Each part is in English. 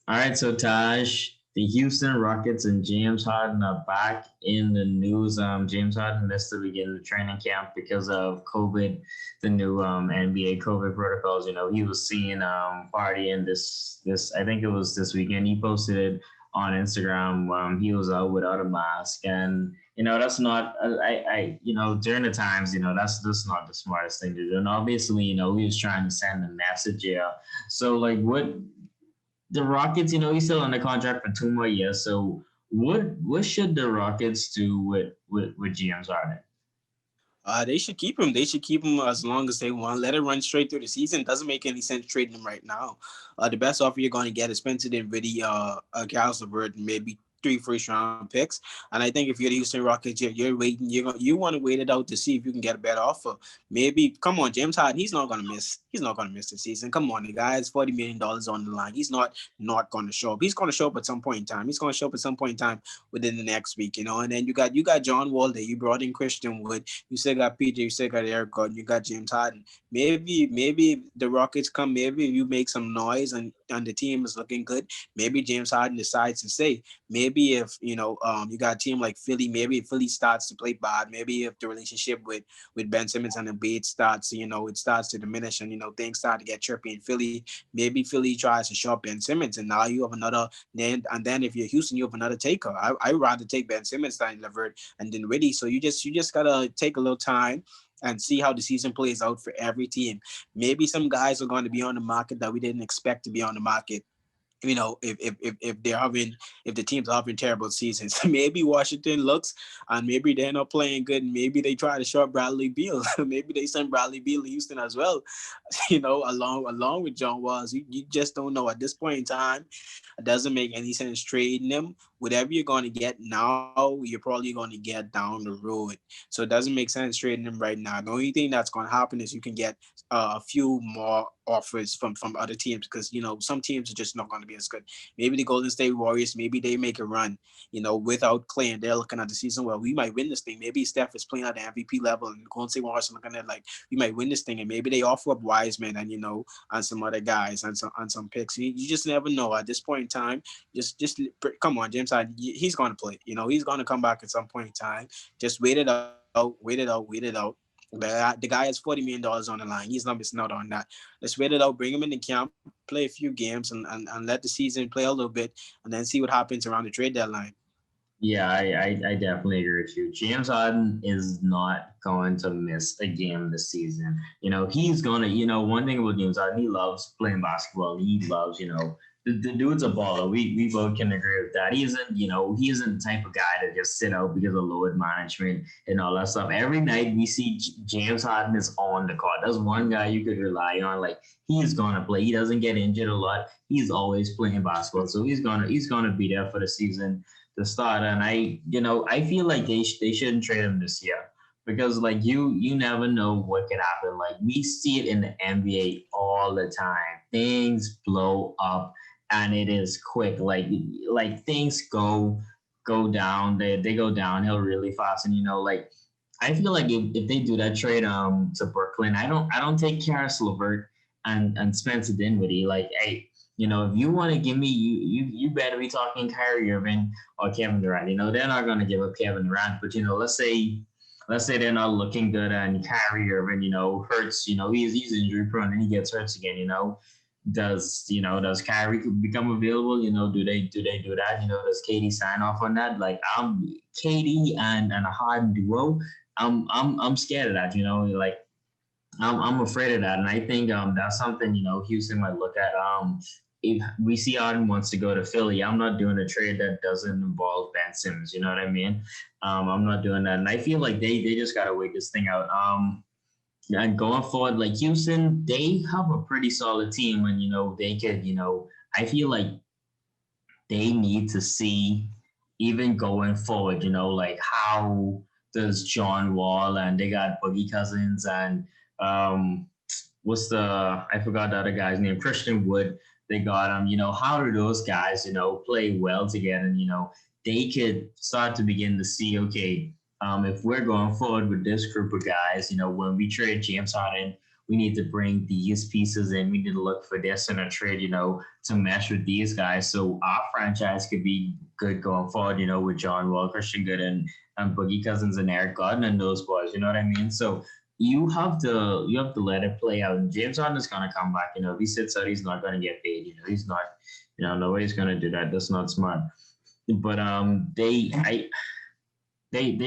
All right, so Taj, the Houston Rockets and James Harden are back in the news. James Harden missed the beginning of training camp because of COVID, the new NBA COVID protocols. He was seen partying this. I think it was this weekend. He posted it on Instagram. He was out without a mask, and that's not. During the times, that's not the smartest thing to do. And obviously, he was trying to send a message here. So, like, what the Rockets, he's still under contract for 2 more years. So what should the Rockets do with James Harden? They should keep him. They should keep him as long as they want. Let it run straight through the season. Doesn't make any sense trading him right now. The best offer you're going to get is Spencer Dinwiddie, Caris LeVert, maybe three first-round picks. And I think if you're the Houston Rockets, you're waiting. You want to wait it out to see if you can get a better offer. Maybe come on, James Harden. He's not going to miss. He's not going to miss the season. Come on, the guy has $40 million on the line. He's not going to show up. He's going to show up at some point in time. He's going to show up at some point in time within the next week. And then you got John Wall there. You brought in Christian Wood. You still got PJ. You still got Eric Gordon. You got James Harden. Maybe the Rockets come. Maybe you make some noise and the team is looking good. Maybe James Harden decides to stay. Maybe if you got a team like Philly. Maybe if Philly starts to play bad. Maybe if the relationship with Ben Simmons and Embiid starts, it starts to diminish and things start to get trippy in Philly. Maybe Philly tries to show up Ben Simmons, and now you have another. And then if you're Houston, you have another taker. I rather take Ben Simmons than Levert and Dinwiddie. So you just gotta take a little time and see how the season plays out for every team. Maybe some guys are going to be on the market that we didn't expect to be on the market. If the teams are having terrible seasons, maybe Washington looks and maybe they're not playing good, and maybe they try to short Bradley Beal. Maybe they send Bradley Beal to Houston as well, along with John Walls. You just don't know at this point in time. It doesn't make any sense trading them. Whatever you're going to get now, you're probably going to get down the road. So it doesn't make sense trading them right now. The only thing that's going to happen is you can get a few more offers from other teams, because some teams are just not going to be as good. Maybe the Golden State Warriors, maybe they make a run, without Clay, and they're looking at the season. Well, we might win this thing. Maybe Steph is playing at the MVP level, and the Golden State Warriors are looking at like we might win this thing, and maybe they offer up Wiseman and some other guys and some picks. You just never know at this point in time. Just come on, James Harden. He's going to play. He's going to come back at some point in time. Just wait it out. Wait it out. The guy has $40 million on the line. He's not missing out on that. Let's wait it out. Bring him in the camp, play a few games, and let the season play a little bit, and then see what happens around the trade deadline. Yeah, I definitely agree with you. James Harden is not going to miss a game this season. He's gonna. One thing about James Harden, he loves playing basketball. He loves. The dude's a baller. We both can agree with that. He isn't the type of guy to just sit out because of load management and all that stuff. Every night we see James Harden is on the court. That's one guy you could rely on. Like, he's gonna play. He doesn't get injured a lot. He's always playing basketball, so he's gonna be there for the season to start. And I feel like they shouldn't trade him this year, because like you never know what could happen. Like, we see it in the NBA all the time. Things blow up and it is quick. Like things go down. They go downhill really fast. And like, I feel like if they do that trade to Brooklyn, I don't take Caris LeVert and Spencer Dinwiddie. Like, hey, if you want to give me, you better be talking Kyrie Irving or Kevin Durant. They're not going to give up Kevin Durant, but let's say they're not looking good and Kyrie Irving, hurts. He's injury prone and he gets hurt again. Does Kyrie become available? Do they do that? Does KD sign off on that? Like, KD and a Harden duo. I'm scared of that. Like, I'm afraid of that, and I think that's something Houston might look at. If we see Harden wants to go to Philly, I'm not doing a trade that doesn't involve Ben Simmons. You know what I mean? I'm not doing that, and I feel like they just gotta wait this thing out. And going forward, like Houston, they have a pretty solid team, and they could. I feel like they need to see, even going forward, like, how does John Wall, and they got Boogie Cousins and I forgot the other guy's name, Christian Wood. They got him. How do those guys, play well together? And they could start to begin to see, okay, if we're going forward with this group of guys, when we trade James Harden, we need to bring these pieces in. We need to look for this in a trade, to mesh with these guys. So our franchise could be good going forward, with John Wall, Christian Good, and Boogie Cousins and Eric Gordon and those boys. You know what I mean? So you have to let it play out. James Harden is gonna come back. If he sits out, he's not gonna get paid. He's not. Nobody's gonna do that. That's not smart. But they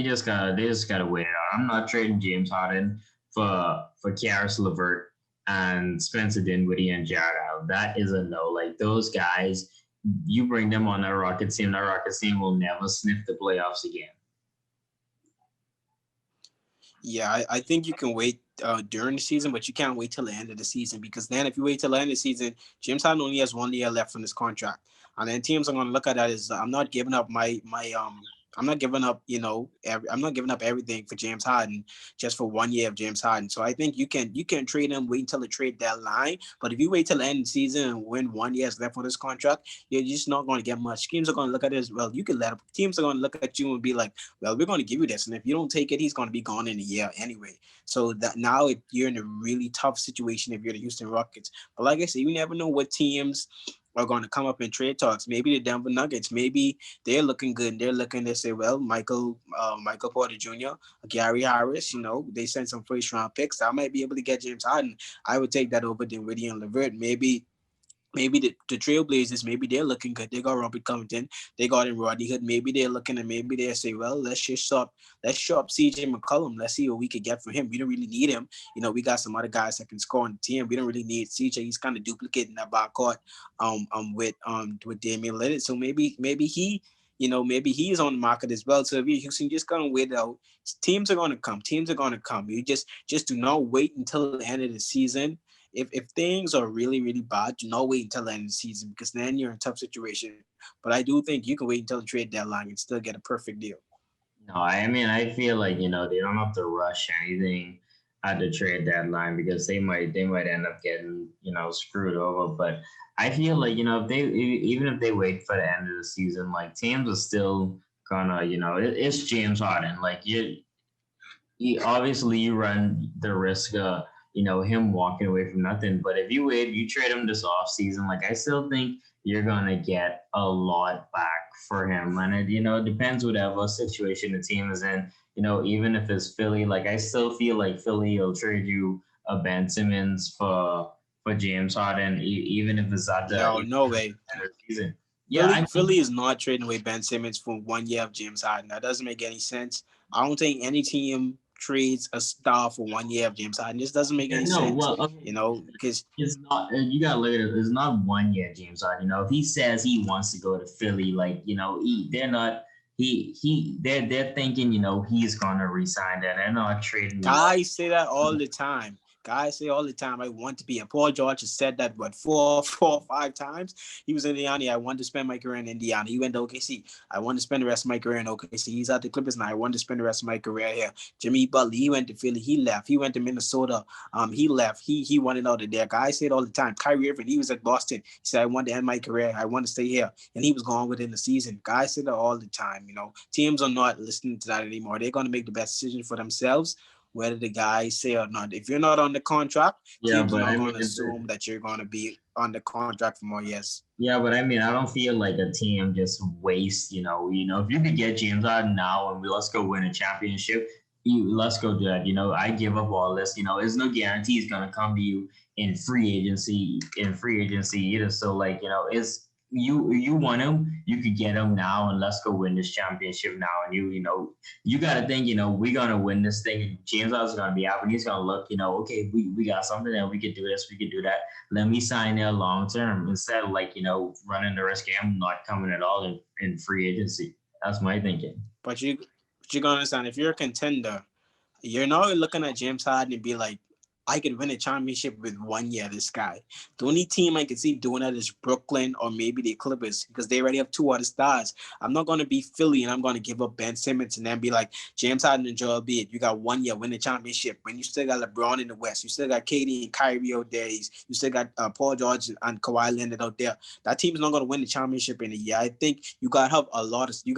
just gotta wait it out. I'm not trading James Harden for Karis LeVert and Spencer Dinwiddie and Jared Allen. That is a no. Like those guys, you bring them on that Rockets team will never sniff the playoffs again. Yeah, I think you can wait during the season, but you can't wait till the end of the season, because then if you wait till the end of the season, James Harden only has 1 year left on his contract, and then teams are going to look at that as I'm not giving up I'm not giving up, I'm not giving up everything for James Harden just for 1 year of James Harden. So I think you can trade him, wait until the trade deadline. But if you wait till the end of the season and when 1 year is left on this contract, you're just not going to get much. Teams are going to look at it as well. You can let him. Teams are going to look at you and be like, well, we're going to give you this, and if you don't take it, he's going to be gone in a year anyway. So that now you're in a really tough situation if you're the Houston Rockets. But like I said, you never know what teams are going to come up in trade talks. Maybe the Denver Nuggets, maybe they're looking good and they're looking to say, well, Michael Porter Jr., Gary Harris, they sent some first round picks. I might be able to get James Harden. I would take that over Dinwiddie and LeVert. Maybe the Trailblazers, maybe they're looking good. They got Robert Covington, they got in Rodney Hood. Maybe they're looking and maybe they say, well, let's shop CJ McCollum. Let's see what we could get from him. We don't really need him. We got some other guys that can score on the team. We don't really need CJ. He's kind of duplicating that backcourt with Damian Lillard. So maybe maybe he's on the market as well. So if you Houston, just gonna wait out. Teams are gonna come. You just do not wait until the end of the season. If things are really, really bad, do not wait until the end of the season, because then you're in a tough situation. But I do think you can wait until the trade deadline and still get a perfect deal. No, I mean, I feel like, they don't have to rush anything at the trade deadline because they might end up getting, screwed over. But I feel like, even if they wait for the end of the season, like teams are still gonna, it's James Harden. Like obviously you run the risk of, him walking away from nothing. But if you trade him this off season, like I still think you're gonna get a lot back for him. And it depends whatever situation the team is in. Even if it's Philly, like I still feel like Philly will trade you a Ben Simmons for James Harden, even if it's at the No way. end of the season. Yeah, Philly is not trading away Ben Simmons for 1 year of James Harden. That doesn't make any sense. I don't think any team trades a star for 1 year of James Harden. This doesn't make any sense. Well, Because it's not. You gotta look at it. It's not 1 year, James Harden. If he says he wants to go to Philly, like they're not. They're thinking, he's gonna resign that. They're not trading. guys say that all the time. Guys say all the time, I want to be a Paul George has said that four or five times. He was in Indiana. I want to spend my career in Indiana. He went to OKC. I want to spend the rest of my career in OKC. He's at the Clippers now. I want to spend the rest of my career here. Jimmy Butler, he went to Philly. He left. He went to Minnesota. He left. He wanted out of there. Guys say it all the time. Kyrie Irving, he was at Boston. He said, I want to end my career. I want to stay here. And he was gone within the season. Guys say that all the time. Teams are not listening to that anymore. They're going to make the best decision for themselves, whether the guys say or not. If you're not on the contract, teams are not going to assume that you're going to be on the contract for more years. Yeah, but I don't feel like a team just wastes, if you could get James Harden now and let's go win a championship, let's go do that. I give up all this. There's no guarantee he's going to come to you in free agency either. So like, it's you want him, you could get him now and let's go win this championship now. And you got to think, we're going to win this thing. And James Harden's going to be out and he's going to look, okay, we got something that we could do this, we could do that. Let me sign there long term instead of like, running the risk of him not coming at all in free agency. That's my thinking. But you're going to understand, if you're a contender, you're not looking at James Harden and be like, I could win a championship with 1 year. This guy. The only team I can see doing that is Brooklyn or maybe the Clippers, because they already have two other stars. I'm not going to be Philly and I'm going to give up Ben Simmons and then be like, James Harden and Joel Embiid, you got 1 year, win a championship. When you still got LeBron in the West, you still got KD and Kyrie out there, you still got Paul George and Kawhi Leonard out there. That team's not going to win the championship in a year. I think you got to have you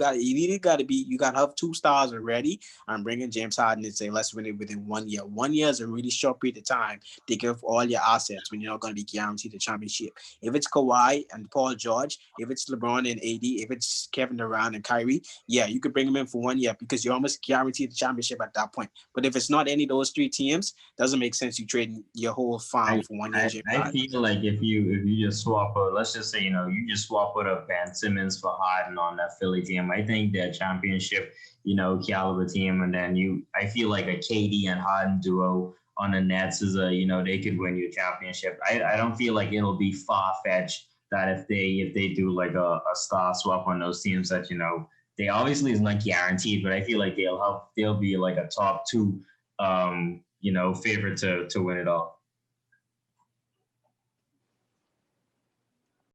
got to have two stars already. I'm bringing James Harden and say, let's win it within 1 year. 1 year is a really short period the time to give all your assets when you're not going to be guaranteed the championship. If it's Kawhi and Paul George, if it's LeBron and AD, if it's Kevin Durant and Kyrie, yeah, you could bring them in for 1 year because you're almost guaranteed the championship at that point. But if it's not any of those three teams, doesn't make sense you trading your whole farm for 1 year. I feel like if you just swap out, let's just say, you just swap out a Ben Simmons for Harden on that Philly team. I think that championship, caliber team, and then I feel like a KD and Harden duo on the Nets is they could win you a championship. I don't feel like it'll be far fetched that if they do like a star swap on those teams that they obviously is not guaranteed, but I feel like they'll be like a top two favorite to win it all.